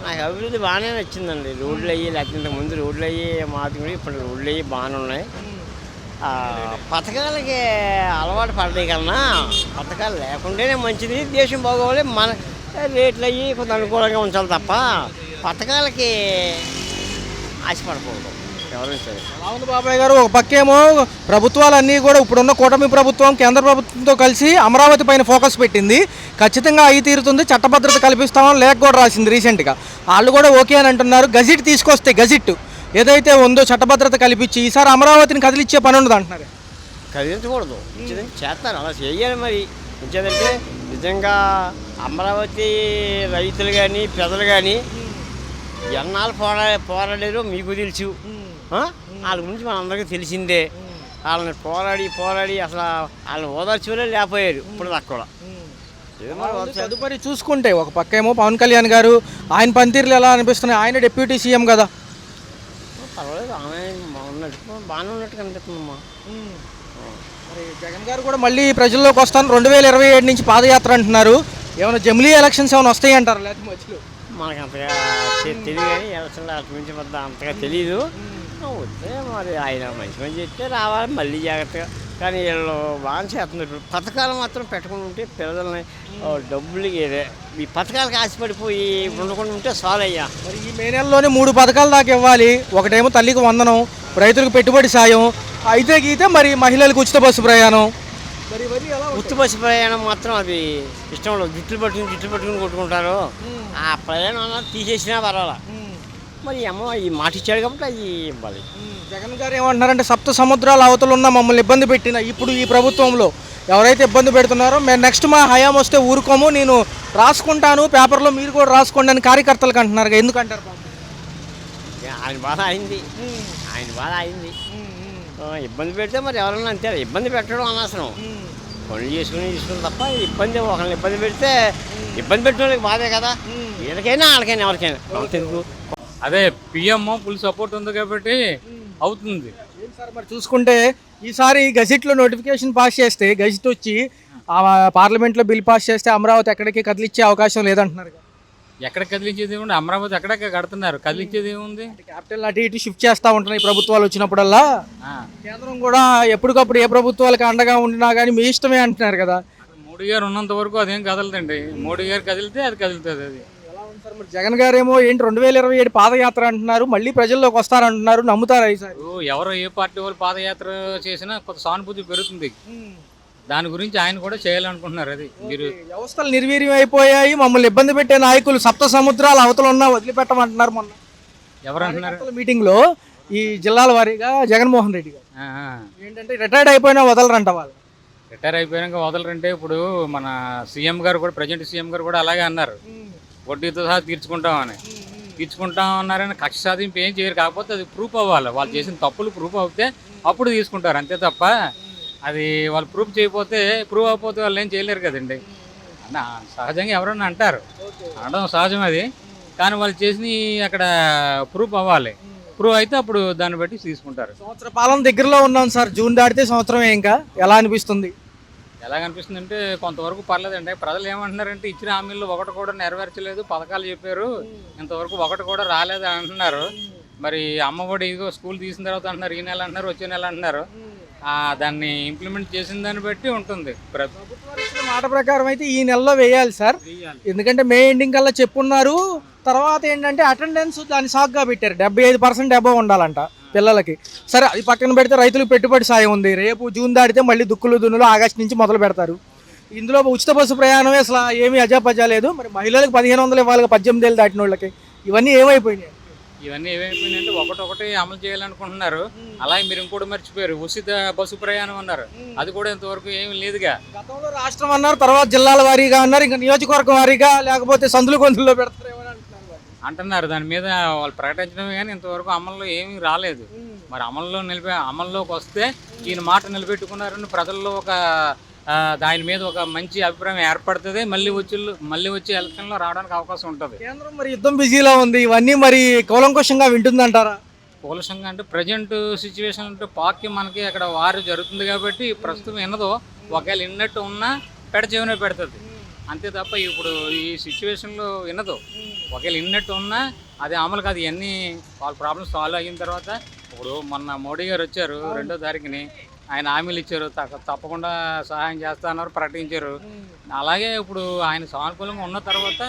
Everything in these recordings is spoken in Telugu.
నాకు అభివృద్ధి బాగానే నచ్చిందండి. రోడ్లు అయ్యి లేకపోతే ఇంతకుముందు రోడ్లు అయ్యి మాత్రమే, ఇప్పుడు రోడ్లు అయ్యి బాగానే ఉన్నాయి. పథకాలకి అలవాటు పడతాయి కన్నా పథకాలు లేకుండానే మంచిది. దేశం బాగోవాలి, మన రేట్లు అయ్యి కొంత అనుకూలంగా ఉంచాలి తప్ప పథకాలకి ఆశపడకూడదు ఎవరైనా సరే. ఎలా ఉంది బాబాయ్ గారు? ఒక పక్కేమో ప్రభుత్వాలన్నీ కూడా ఇప్పుడున్న కూటమి ప్రభుత్వం కేంద్ర ప్రభుత్వంతో కలిసి అమరావతి పైన ఫోకస్ పెట్టింది. ఖచ్చితంగా అయి తీరుతుంది, చట్టభద్రత కల్పిస్తామని లేఖ కూడా రాసింది రీసెంట్గా. వాళ్ళు కూడా ఓకే అని అంటున్నారు. గజిట్ తీసుకొస్తే గజిట్ ఏదైతే ఉందో చట్టభద్రత కల్పించి ఈసారి అమరావతిని కదిలిచ్చే పని ఉండదు అంటున్నారు. కదిలించకూడదు, ఇచ్చేదంటే చేస్తారు, అలా చేయాలి. మరి ఇచ్చేదంటే నిజంగా అమరావతి రైతులు కానీ ప్రజలు కానీ ఎన్నాళ్ళు పోరాడారో మీకు తెలుసు. వాళ్ళ గురించి మన అందరికీ తెలిసిందే. వాళ్ళని పోరాడి అసలు వాళ్ళని ఓదార్చులే లేకపోయారు ఇప్పుడు దాకా కూడా. తదుపరి చూసుకుంటే ఒక పక్కేమో పవన్ కళ్యాణ్ గారు, ఆయన పనితీరులు ఎలా అనిపిస్తున్నాయి? ఆయన డిప్యూటీ సీఎం కదా. పర్వాలేదు, ఆమె ఉన్నట్టు బాగానే ఉన్నట్టు కనిపిస్తుందమ్మా. మరి జగన్ గారు కూడా మళ్ళీ ప్రజల్లోకి వస్తాను 2027 నుంచి పాదయాత్ర అంటున్నారు. ఏమైనా జమిలీ ఎలక్షన్స్ ఏమైనా వస్తాయి అంటారు లేకపోతే మధ్యలో? మనకు అంతగా తెలియదు కానీ ఎలక్షన్లో అటు నుంచి పెద్ద అంతగా తెలీదు. వస్తే మరి ఆయన మంచి మంచి చెప్తే రావాలి మళ్ళీ జాగ్రత్తగా. కానీ వీళ్ళు బాగా చేస్తున్నారు. పథకాలు మాత్రం పెట్టుకుని ఉంటే పిల్లల్ని డబ్బులు ఈ పథకాలకు ఆశపడిపోయి ఉండకుండా ఉంటే సాల్వ్ అయ్యా. మరి ఈ మే నెలలోనే 3 పథకాల దాకా ఇవ్వాలి. ఒకటేమో తల్లికి వందనం, రైతులకు పెట్టుబడి సాయం, అయితే గీతే మరి మహిళలకు ఉచిత బస్సు ప్రయాణం. మరి ఉచిత బస్సు ప్రయాణం మాత్రం అది ఇష్టం లేదు. జుట్లు పట్టుకుని కొట్టుకుంటారు. ఆ ప్రయాణం అన్నది తీసేసినా పర్వాలా. మరి అమ్మ ఈ మాట ఇచ్చాడు కాబట్టి అది ఇవ్వాలి. జగన్ గారు ఏమంటున్నారంటే సప్త సముద్రాల అవతలు ఉన్న మమ్మల్ని ఇబ్బంది పెట్టిన ఇప్పుడు ఈ ప్రభుత్వంలో ఎవరైతే ఇబ్బంది పెడుతున్నారో మేము నెక్స్ట్ మా హయాం వస్తే ఊరుకోము, నేను రాసుకుంటాను పేపర్లో, మీరు కూడా రాసుకోండి అని కార్యకర్తలకు అంటున్నారు. ఎందుకంటారు? ఆయన బాధ అయింది. ఇబ్బంది పెడితే మరి ఎవరన్నా అంతే. ఇబ్బంది పెట్టడం అనవసరం, పనులు తీసుకుని తప్ప ఇబ్బంది ఒకరిని ఇబ్బంది పెడితే ఇబ్బంది పెట్టిన వాళ్ళకి బాధే కదా. వీళ్ళకైనా వాళ్ళకైనా ఎవరికైనా తెలుగు. అదే పిఎం ఫుల్ సపోర్ట్ ఉంది కాబట్టి అవుతుంది సార్. మరి చూసుకుంటే ఈసారి గజిట్లో నోటిఫికేషన్ పాస్ చేస్తే, గజిట్ వచ్చి పార్లమెంట్లో బిల్ పాస్ చేస్తే అమరావతి ఎక్కడికి కదిలిచ్చే అవకాశం లేదంటున్నారు. ఎక్కడ కదిలించేది ఏముంది? అమరావతి ఎక్కడెక్కడ కడుతున్నారు, కదిలించేది ఏముంది? క్యాపిటల్ అటు ఇటు షిఫ్ట్ చేస్తూ ఉంటున్నాయి ప్రభుత్వాలు వచ్చినప్పుడల్లా. కేంద్రం కూడా ఎప్పటికప్పుడు ఏ ప్రభుత్వాలకు అండగా ఉండినా కానీ మీ ఇష్టమే అంటున్నారు కదా. మోడీ గారు ఉన్నంత వరకు అదేం కదలదండి. మోడీ గారు కదిలితే అది కదులుతుంది. అది ఎలా ఉంది సార్? మరి జగన్ గారు ఏమో ఏంటి 2027 పాదయాత్ర అంటున్నారు, మళ్ళీ ప్రజల్లోకి వస్తారంటున్నారు. నమ్ముతారా ఈసారి? ఎవరో ఏ పార్టీ వాళ్ళు పాదయాత్ర చేసినా కొంత సానుభూతి పెరుగుతుంది. దాని గురించి ఆయన కూడా చేయాలనుకుంటున్నారు. అది మీరు వ్యవస్థలు నిర్వీర్యం అయిపోయాయి, మమ్మల్ని ఇబ్బంది పెట్టే నాయకులు సప్త సముద్రాల అవతల ఉన్నా వదిలిపెట్టమంటున్నారు. మొన్న ఎవరంటున్నారు మీటింగ్ లో ఈ జిల్లాల వారీగా జగన్మోహన్ రెడ్డి గారు ఏంటంటే రిటైర్డ్ అయిపోయినా వదలరంట. వాళ్ళు రిటైర్ అయిపోయాక వదలరంటే ఇప్పుడు మన సీఎం గారు కూడా, ప్రజెంట్ సీఎం గారు కూడా అలాగే అన్నారు, వడ్డీతో సహా తీర్చుకుంటాం అన్నారని కక్ష సాధింపు ఏం చేయరు. కాకపోతే అది ప్రూఫ్ అవ్వాలి. వాళ్ళు చేసిన తప్పులు ప్రూఫ్ అవుతే అప్పుడు తీసుకుంటారు, అంతే తప్ప అది వాళ్ళు ప్రూఫ్ అవ్వకపోతే వాళ్ళు ఏం చేయలేరు కదండి. సహజంగా ఎవరన్నా అంటారు, అనడం సహజం అది. కానీ వాళ్ళు చేసిన అక్కడ ప్రూఫ్ అవ్వాలి. ప్రూఫ్ అయితే అప్పుడు దాన్ని బట్టి తీసుకుంటారు. సంవత్సర పాలన దగ్గరలో ఉన్నాం సార్, జూన్ దాటితే సంవత్సరమే. ఇంకా ఎలా అనిపిస్తుంది? ఎలా అనిపిస్తుంది అంటే కొంతవరకు పర్లేదండి. ప్రజలు ఏమంటున్నారంటే ఇచ్చిన హామీల్లో ఒకటి కూడా నెరవేర్చలేదు, పథకాలు చెప్పారు ఇంతవరకు ఒకటి కూడా రాలేదు అంటున్నారు. మరి అమ్మఒడి ఇదిగో స్కూల్ తీసిన తర్వాత అంటున్నారు, ఈ నెల అంటున్నారు, వచ్చే నెల అంటున్నారు. దాన్ని ఇంప్లిమెంట్ చేసిన దాన్ని బట్టి ఉంటుంది. మాట ప్రకారం అయితే ఈ నెలలో వేయాలి సార్, ఎందుకంటే మే ఎండింగ్ కల్లా చెప్పున్నారు. తర్వాత ఏంటంటే అటెండెన్స్ దాన్ని సాగ్గా పెట్టారు, 75% అబవ్ ఉండాలంట పిల్లలకి. సరే అది పక్కన పెడితే రైతులకు పెట్టుబడి సాయం ఉంది. రేపు జూన్ దాటితే మళ్ళీ దుక్కులు దున్నులు ఆగస్టు నుంచి మొదలు పెడతారు. ఇందులో ఉచిత బస్సు ప్రయాణమే అసలు ఏమీ అజాపజా లేదు. మరి మహిళలకు 1500 ఇవ్వాలి, 18 ఏళ్ళు దాటిన వాళ్ళకి. ఇవన్నీ ఏమైపోయినాయి అంటే ఒకటి అమలు చేయాలనుకుంటున్నారు. అలాగే మీరు ఇంకోటి మర్చిపోయారు, ఉచిత బస్సు ప్రయాణం అన్నారు. అది కూడా ఇంతవరకు ఏమీ లేదుగా. గతంలో రాష్ట్రం అన్నారు, తర్వాత జిల్లాల వారీగా అన్నారు, ఇంకా నియోజకవర్గం వారీగా, లేకపోతే సందులు గొంతుల్లో పెడతారేమో అంటున్నారు. దాని మీద వాళ్ళు ప్రకటించడమే కానీ ఇంతవరకు అమల్లో ఏమీ రాలేదు. మరి అమల్లోకి వస్తే ఈయన మాట నిలబెట్టుకున్నారని ప్రజల్లో ఒక దాని మీద ఒక మంచి అభిప్రాయం ఏర్పడుతుంది. మళ్ళీ వచ్చే ఎలక్షన్లో రావడానికి అవకాశం ఉంటుంది. కేంద్రం మరి యుద్ధం బిజీలో ఉంది, ఇవన్నీ మరి కూలంకషంగా వింటుందంటారా? కూలంకషంగా అంటే ప్రజెంట్ సిచ్యువేషన్ అంటే పాక్కి మనకి అక్కడ వారు జరుగుతుంది కాబట్టి ప్రస్తుతం విన్నదో ఒకవేళ విన్నట్టు ఉన్నా పెడచెవినే పెడుతుంది. అంతే తప్ప ఇప్పుడు ఈ సిచ్యువేషన్లో వినదు. ఒకవేళ విన్నట్టు ఉన్నా అది అమలు కాదు. ఇవన్నీ వాళ్ళ ప్రాబ్లమ్స్ సాల్వ్ అయిన తర్వాత ఇప్పుడు మొన్న మోడీ గారు వచ్చారు 2వ తారీఖుని, ఆయన హామీలు ఇచ్చారు, తప్పకుండా సహాయం చేస్తానన్నారు, ప్రకటించారు. అలాగే ఇప్పుడు ఆయన సానుకూలంగా ఉన్న తర్వాత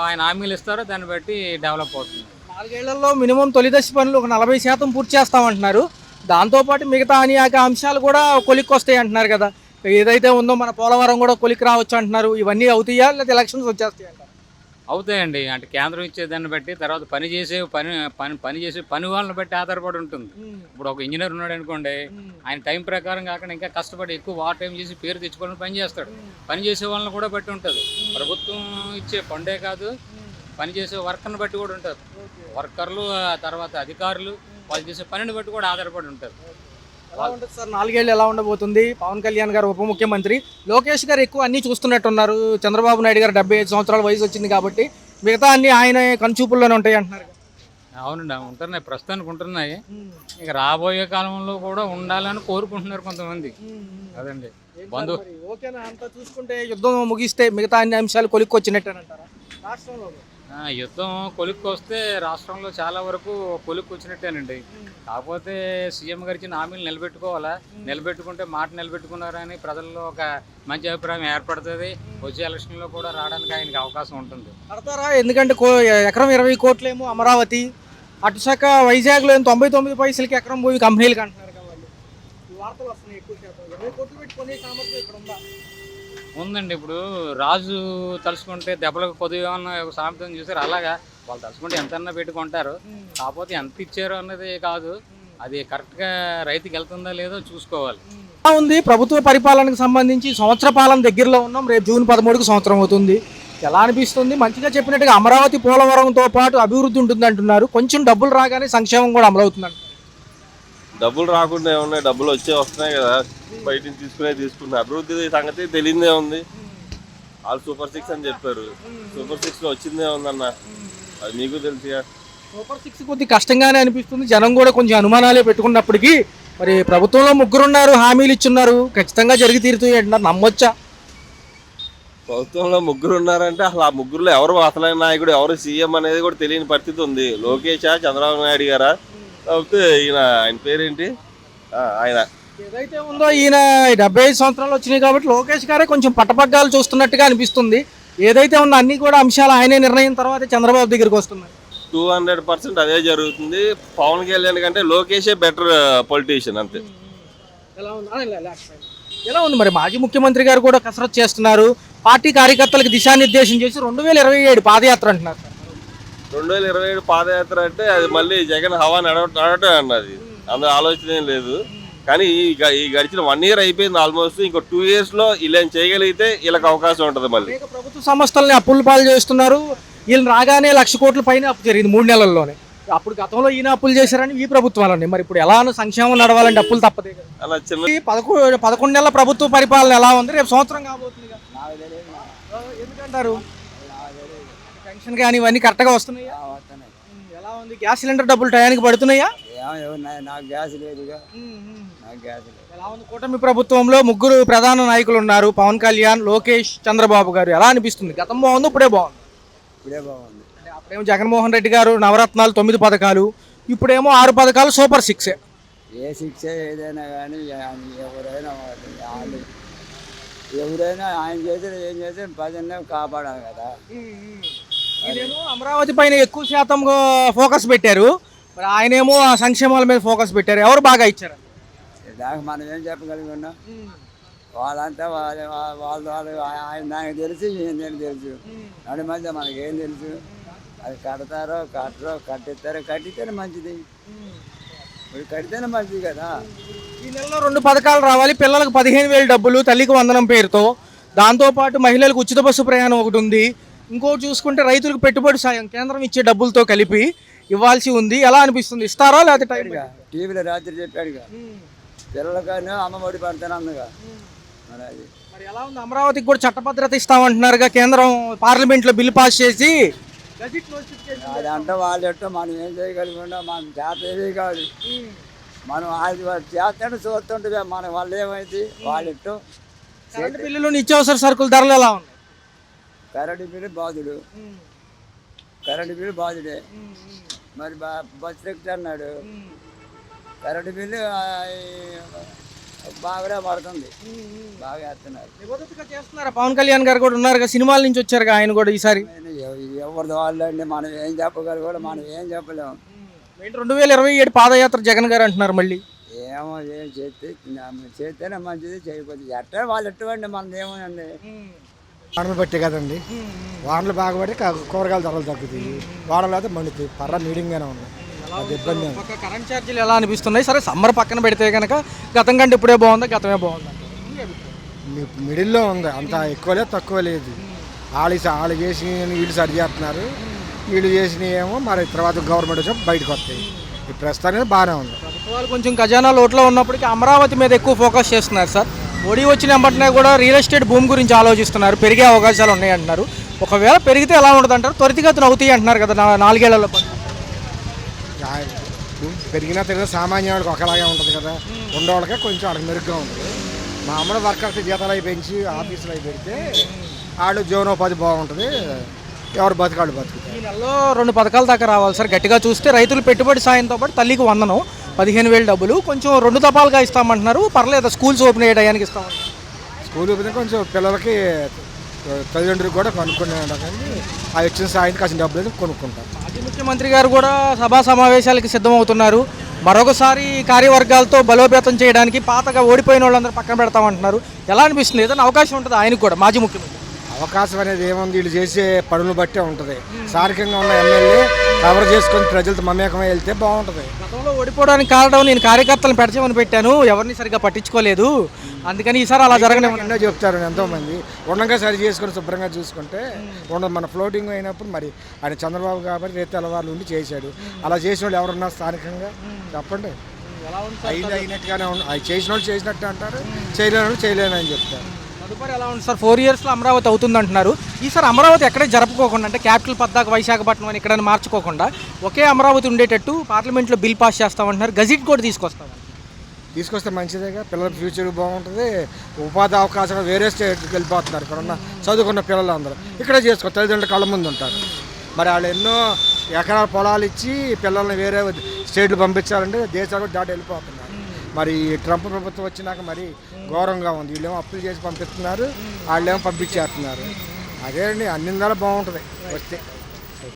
ఆయన హామీలు ఇస్తారో దాన్ని బట్టి డెవలప్ అవుతుంది. 4 ఏళ్లలో మినిమం తొలిదశ పనులు ఒక 40% పూర్తి చేస్తామంటున్నారు. దాంతోపాటు మిగతా అనేక అంశాలు కూడా కొలిక్కి వస్తాయి అంటున్నారు కదా. ఏదైతే ఉందో మన పోలవరం కూడా కొలిక్కి రావచ్చు అంటున్నారు. ఇవన్నీ అవుతాయా లేదా ఎలక్షన్స్ వచ్చేస్తాయి అంటారు? అవుతాయండి. అంటే కేంద్రం ఇచ్చేదాన్ని బట్టి, తర్వాత పని చేసే పని వాళ్ళని బట్టి ఆధారపడి ఉంటుంది. ఇప్పుడు ఒక ఇంజనీర్ ఉన్నాడు అనుకోండి, ఆయన టైం ప్రకారం కాకుండా ఇంకా కష్టపడి ఎక్కువ వార్ టైం చేసి పేరు తెచ్చుకోవాలని పని చేస్తాడు. పని చేసే వాళ్ళని కూడా బట్టి ఉంటుంది. ప్రభుత్వం ఇచ్చే ఫండే కాదు, పని చేసే వర్కర్ని బట్టి కూడా ఉంటుంది. వర్కర్లు తర్వాత అధికారులు వాళ్ళు చేసే పనిని బట్టి కూడా ఆధారపడి ఉంటుంది. ఎలా ఉంటుంది సార్ 4 ఏళ్ళు ఎలా ఉండబోతుంది? పవన్ కళ్యాణ్ గారు ఉప ముఖ్యమంత్రి, లోకేష్ గారు ఎక్కువ అన్నీ చూస్తున్నట్టున్నారు. చంద్రబాబు నాయుడు గారు 75 సంవత్సరాల వయసు వచ్చింది కాబట్టి మిగతా అన్ని ఆయన కనుచూపుల్లోనే ఉంటాయి అంటున్నారు. అవునండి, ఉంటున్నాయి, ప్రస్తుతానికి ఉంటున్నాయి. ఇక రాబోయే కాలంలో కూడా ఉండాలని కోరుకుంటున్నారు కొంతమంది. అదండి బంధు. ఓకేనా? అంతా చూసుకుంటే యుద్ధం ముగిస్తే మిగతా అన్ని అంశాలు కొలిక్కి వచ్చినట్టేనంటారా రాష్ట్రంలో? యుద్ధం కొలిక్కి వస్తే రాష్ట్రంలో చాలా వరకు కొలిక్కి వచ్చినట్టేనండి. కాకపోతే సీఎం గారు ఇచ్చిన హామీలు నిలబెట్టుకోవాలా, నిలబెట్టుకుంటే మాట నిలబెట్టుకున్నారని ప్రజల్లో ఒక మంచి అభిప్రాయం ఏర్పడుతుంది. వచ్చే ఎలక్షన్లో కూడా రావడానికి ఆయనకి అవకాశం ఉంటుంది. కడతారా? ఎందుకంటే ఎకరం 20 కోట్లేమో అమరావతి, అటుశాఖ వైజాగ్లో 99 పైసలకి ఎకరం పోయి కంపెనీలకు అంటున్నారు కాబట్టి ఈ వార్తలు వస్తున్నాయి. ఎక్కువ శాతం 20 కోట్లు పెట్టుకునే సామర్థ్యం ఇక్కడ ఉందా? ఉందండి. ఇప్పుడు రాజు తలుచుకుంటే దెబ్బలకు కొద్దిగా ఉన్న ఒక సామెతను చూసారు. అలాగా వాళ్ళు తలుచుకుంటే ఎంతన్నా పెట్టుకుంటారు. కాకపోతే ఎంత ఇచ్చారో అన్నది కాదు, అది కరెక్ట్గా రైతుకి వెళ్తుందా లేదో చూసుకోవాలి. ఎలా ఉంది ప్రభుత్వ పరిపాలనకు సంబంధించి? సంవత్సర పాలన దగ్గరలో ఉన్నాం. రేపు జూన్ 13కు సంవత్సరం అవుతుంది. ఎలా అనిపిస్తుంది? మంచిగా చెప్పినట్టుగా అమరావతి పోలవరంతో పాటు అభివృద్ధి ఉంటుంది అంటున్నారు. కొంచెం డబ్బులు రాగానే సంక్షేమం కూడా అమలవుతుంది అంటున్నారు. డబ్బులు రాకుండా ఏమున్నాయి, డబ్బులు వస్తున్నాయి కదా, బయట నుంచి తీసుకున్నారు. అభివృద్ధి సంగతి తెలియదే ఉంది. వాళ్ళు సూపర్ 6 అని చెప్పారు. సూపర్ 6లో వచ్చిందే ఉందన్న, అది మీకు తెలుసుగా. సూపర్ 6 కొద్ది కష్టంగానే అనిపిస్తుంది. జనం కూడా కొంచెం అనుమానాలే పెట్టుకున్నప్పటికీ మరి ప్రభుత్వంలో 3 ఉన్నారు, హామీలు ఇచ్చున్నారు, ఖచ్చితంగా జరిగి తీరుతాయి అంటున్నారు. నమ్మొచ్చా? ప్రభుత్వంలో 3 ఉన్నారంటే అసలు ఆ 3లో ఎవరు అసలైన నాయకుడు, ఎవరు సీఎం అనేది కూడా తెలియని పరిస్థితి ఉంది. లోకేషా, చంద్రబాబు నాయుడు గారా, లేకపోతే ఆయన పేరేంటి, ఆయన ఏదైతే ఉందో ఈయన 75 సంవత్సరాలు వచ్చినాయి కాబట్టి లోకేష్ గారే కొంచెం పట్టపగ్గాలు చూస్తున్నట్టుగా అనిపిస్తుంది. ఏదైతే ఉన్న అన్ని కూడా అంశాలు ఆయనే నిర్ణయం తర్వాత చంద్రబాబు దగ్గరికి వస్తున్నాయి. 200% అదే జరుగుతుంది. పవన్ కళ్యాణ్ కంటే లోకేషే బెటర్ పొలిటీషియన్ అంతే. ఎలా ఉంది మరి? మాజీ ముఖ్యమంత్రి గారు కూడా కసరత్తు చేస్తున్నారు. పార్టీ కార్యకర్తలకు దిశానిర్దేశం చేసి 2027 పాదయాత్ర అంటున్నారు. 2027 పాదయాత్ర అంటే అది మళ్ళీ జగన్ హవా నడవటం అన్నది, అందులో ఆలోచన ఏం లేదు. కానీ ఈ గడిచిన 1 year అయిపోయింది ఆల్మోస్ట్. ఇంకో 2 yearsలో ఇలా చేయగలిగితే వీళ్ళకి అవకాశం ఉంటుంది. మళ్ళీ ప్రభుత్వ సంస్థల్ని అప్పులు పాలు చేస్తున్నారు. వీళ్ళు రాగానే 1,00,000 కోట్ల పైన అప్పు జరిగింది 3 నెలల్లోనే. అప్పుడు గతంలో ఈయన అప్పులు చేశారని ఈ ప్రభుత్వాలని, మరి ఇప్పుడు ఎలా సంక్షేమం నడవాలంటే అప్పులు తప్పదే కదా. అలా చిన్న 11 నెలల ప్రభుత్వ పరిపాలన ఎలా ఉంది? రేపు సంవత్సరం కాబోతుంది కదా, ఎందుకంటారు? పెన్షన్ కానీ ఇవన్నీ కరెక్ట్గా వస్తున్నాయా? ఎలా ఉంది? గ్యాస్ సిలిండర్ డబ్బులు టయానికి పడుతున్నాయా? నాకు గ్యాస్ లేదుగా. ఎలా ఉంది? కూటమి ప్రభుత్వంలో 3 ప్రధాన నాయకులు ఉన్నారు, పవన్ కళ్యాణ్, లోకేష్, చంద్రబాబు గారు. ఎలా అనిపిస్తుంది? గతం బాగుంది, ఇప్పుడే బాగుంది? ఇప్పుడే బాగుంది. అప్పుడేమో జగన్మోహన్ రెడ్డి గారు నవరత్నాలు 9 పథకాలు, ఇప్పుడేమో 6 పథకాలు, సూపర్ 6. ఏ శిక్ష ఏదైనా కానీ ఎవరైనా ఆయన చేసిన ఏం చేస్తే ప్రజల్ని కాపాడాలి కదా. ఈయనేమో అమరావతి పైన ఎక్కువ శాతం ఫోకస్ పెట్టారు, మరి ఆయనేమో ఆ సంక్షేమాల మీద ఫోకస్ పెట్టారు. ఎవరు బాగా ఇచ్చారు? దానికి మనం ఏం చెప్పగలుగున్నా? వాళ్ళంతా వాళ్ళు ఆయన నాకు తెలుసు, ఈయన తెలుసు. నడి మధ్య మనకేం తెలుసు? అది కడతారో కట్టరో, కట్టితేనే మంచిది. ఇప్పుడు కడితేనే మంచిది కదా. ఈ నెలలో 2 పథకాలు రావాలి. పిల్లలకు 15,000 డబ్బులు, తల్లికి వందనం పేరుతో. దాంతోపాటు మహిళలకు ఉచిత బస్సు ప్రయాణం ఒకటి ఉంది. ఇంకోటి చూసుకుంటే రైతులకు పెట్టుబడి సాయం కేంద్రం ఇచ్చే డబ్బులతో కలిపి ఇవ్వాల్సి ఉంది. ఎలా అనిపిస్తుంది? ఇస్తారా లేకపోతే టైంగా? టీవీలో రాత్రి చెప్పాడుగా, పిల్లలకైనా అమ్మఒడి పడతాను అందుగా. మరి ఎలా ఉంది? అమరావతికి కూడా చట్టభద్రత ఇస్తామంటున్నారుగా కేంద్రం, పార్లమెంట్లో బిల్లు పాస్ చేసి. అది అంటే వాళ్ళెట్టో మనం ఏం చేయగలిగినా మనం చేతేది కాదు. మనం అది చేస్తాడు చూస్తుంటే మన వాళ్ళు ఏమైంది వాళ్ళెట్టో. బిల్లులు, నిత్యావసర సరుకుల ధరలు ఎలా ఉన్నాయి? కరెంటు బిల్లు బాధుడు, కరెంటు బిల్లు బాధుడే. మరి బస్సు ఎక్కుతున్నాడు, కరెంటు బిల్లు బాగా పడుతుంది, బాగా వేస్తున్నారు. నిబద్ధతగా చేస్తున్నారా? పవన్ కళ్యాణ్ గారు కూడా ఉన్నారు, సినిమాల నుంచి వచ్చారు ఆయన కూడా ఈసారి. ఎవరిది వాళ్ళు అండి, మనం ఏం చెప్పగలం కూడా మనం ఏం చెప్పలేము. 2027 పాదయాత్ర జగన్ గారు అంటున్నారు మళ్ళీ. ఏమో ఏం చేస్తేనే మంచిది, చేయకపోతే ఎట్లా వాళ్ళు ఎటువంటి మనది ఏమోనండి. వానలు బట్టే కదండి, వానలు బాగా పడి కూరగాయల ధరలు తగ్గుతాయి, వానలు అయితే మండుతాయి, పర్ర మీడియంగానే ఉంది, అది ఇబ్బంది. ఒక కరెంట్ ఛార్జీలు ఎలా అనిపిస్తున్నాయి? సరే సమ్మర్ పక్కన పెడితే కనుక గతం కంటే ఇప్పుడే బాగుందా, గతమే బాగుందా? మిడిల్లో ఉంది, అంత ఎక్కువ లేదు తక్కువ లేదు. వాళ్ళు చేసి వీళ్ళు సరి చేస్తున్నారు, వీళ్ళు చేసినవి ఏమో మరి తర్వాత గవర్నమెంట్ వచ్చి బయటకు వస్తాయి. ఈ ప్రస్తుతానికి బాగానే ఉంది. ప్రభుత్వాలు కొంచెం ఖజానా లోట్లో ఉన్నప్పటికీ అమరావతి మీద ఎక్కువ ఫోకస్ చేస్తున్నారు సార్. మోడీ వచ్చిన వెంటనే కూడా రియల్ ఎస్టేట్ భూమి గురించి ఆలోచిస్తున్నారు, పెరిగే అవకాశాలు ఉన్నాయి అంటున్నారు. ఒకవేళ పెరిగితే ఎలా ఉంటుంది అంటారు? త్వరితగతిన అవుతాయి అంటున్నారు కదా 4 ఏళ్లలో. పెరిగినా తిరిగినా సామాన్య వాళ్ళకి ఒకలాగే ఉంటుంది కదా, ఉండేవాళ్ళకే కొంచెం వాళ్ళకి మెరుగ్గా ఉంటుంది. మామూలు వర్కర్స్ జీతాలు అవి పెంచి ఆఫీసులు అవి పెడితే వాళ్ళు జీవనోపాధి బాగుంటుంది, ఎవరు బతకాళ్ళు బతుకుతారు. ఈ నెలలో 2 పథకాల దాకా రావాలి సార్. గట్టిగా చూస్తే రైతులు పెట్టుబడి సాయంతో పాటు తల్లికి 15,000 డబ్బులు కొంచెం 2 దఫాలుగా ఇస్తామంటున్నారు. పర్లేదు, స్కూల్స్ ఓపెన్ అయ్యే టయానికి ఇస్తామంటున్నారు. స్కూల్ ఓపెన్ కొంచెం పిల్లలకి తల్లిదండ్రులకు కూడా కొనుక్కునే కానీ ఆ ఇచ్చిన సాయం కాసిన డబ్బులు కొనుక్కుంటారు. మాజీ ముఖ్యమంత్రి గారు కూడా సభా సమావేశాలకి సిద్ధమవుతున్నారు. మరొకసారి కార్యవర్గాలతో బలోపేతం చేయడానికి పాతగా ఓడిపోయిన వాళ్ళందరూ పక్కన పెడతామంటున్నారు. ఎలా అనిపిస్తుంది? ఏదైనా అవకాశం ఉంటుంది ఆయనకు కూడా, మాజీ ముఖ్యమంత్రి? అవకాశం అనేది ఏముంది, వీళ్ళు చేసే పనులు బట్టే ఉంటుంది. స్థానికంగా ఉన్న ఎమ్మెల్యే కవర్ చేసుకొని ప్రజలతో మమేకమై వెళ్తే బాగుంటుంది. గతంలో ఓడిపోవడానికి కారణం నేను కార్యకర్తలను పెడచేమని పెట్టాను, ఎవరిని సరిగ్గా పట్టించుకోలేదు, అందుకని ఈసారి అలా జరగనే ఎన్నో చెప్తారు ఎంతోమంది. ఉండగా సరి చేసుకొని శుభ్రంగా చూసుకుంటే మన ఫ్లోటింగ్ అయినప్పుడు మరి ఆయన చంద్రబాబు కాబట్టి రేపు తెల్లవారులు ఉండి చేశాడు. అలా చేసిన వాళ్ళు ఎవరున్నారు స్థానికంగా చెప్పండి? అయినట్టుగానే అవి చేసిన వాళ్ళు చేసినట్టు అంటారు, చేయలేని వాళ్ళు చేయలేని అని చెప్తారు. తదుపరి ఎలా ఉంది సార్? 4 ఇయర్స్లో అమరావతి అవుతుంది అంటున్నారు. ఈసారి అమరావతి ఎక్కడే జరుపుకోకుండా, అంటే క్యాపిటల్ పద్దాక విశాఖపట్నం అని ఎక్కడైనా మార్చుకోకుండా ఒకే అమరావతి ఉండేటట్టు పార్లమెంట్లో బిల్ పాస్ చేస్తామంటున్నారు. గజెట్ కూడా తీసుకొస్తే మంచిదేగా, పిల్లల ఫ్యూచర్ బాగుంటుంది. ఉపాధి అవకాశాలు వేరే స్టేట్కి వెళ్ళిపోతున్నారు, ఇక్కడ ఉన్న చదువుకున్న పిల్లలు అందరూ ఇక్కడే చేసుకో, తల్లిదండ్రుల కళ్ళ ముందు ఉంటారు. మరి వాళ్ళు ఎన్నో ఎకరాల పొలాలు ఇచ్చి పిల్లల్ని వేరే స్టేట్లు పంపించాలంటే దేశాలు దాటి వెళ్ళిపోతున్నారు. మరి ట్రంప్ ప్రభుత్వం వచ్చినాక మరి ఘోరంగా ఉంది. వీళ్ళేమో అప్పులు చేసి పంపిస్తున్నారు, వాళ్ళేమో పంపించేస్తున్నారు. అదే అండి, అన్ని బాగుంటుంది వస్తే.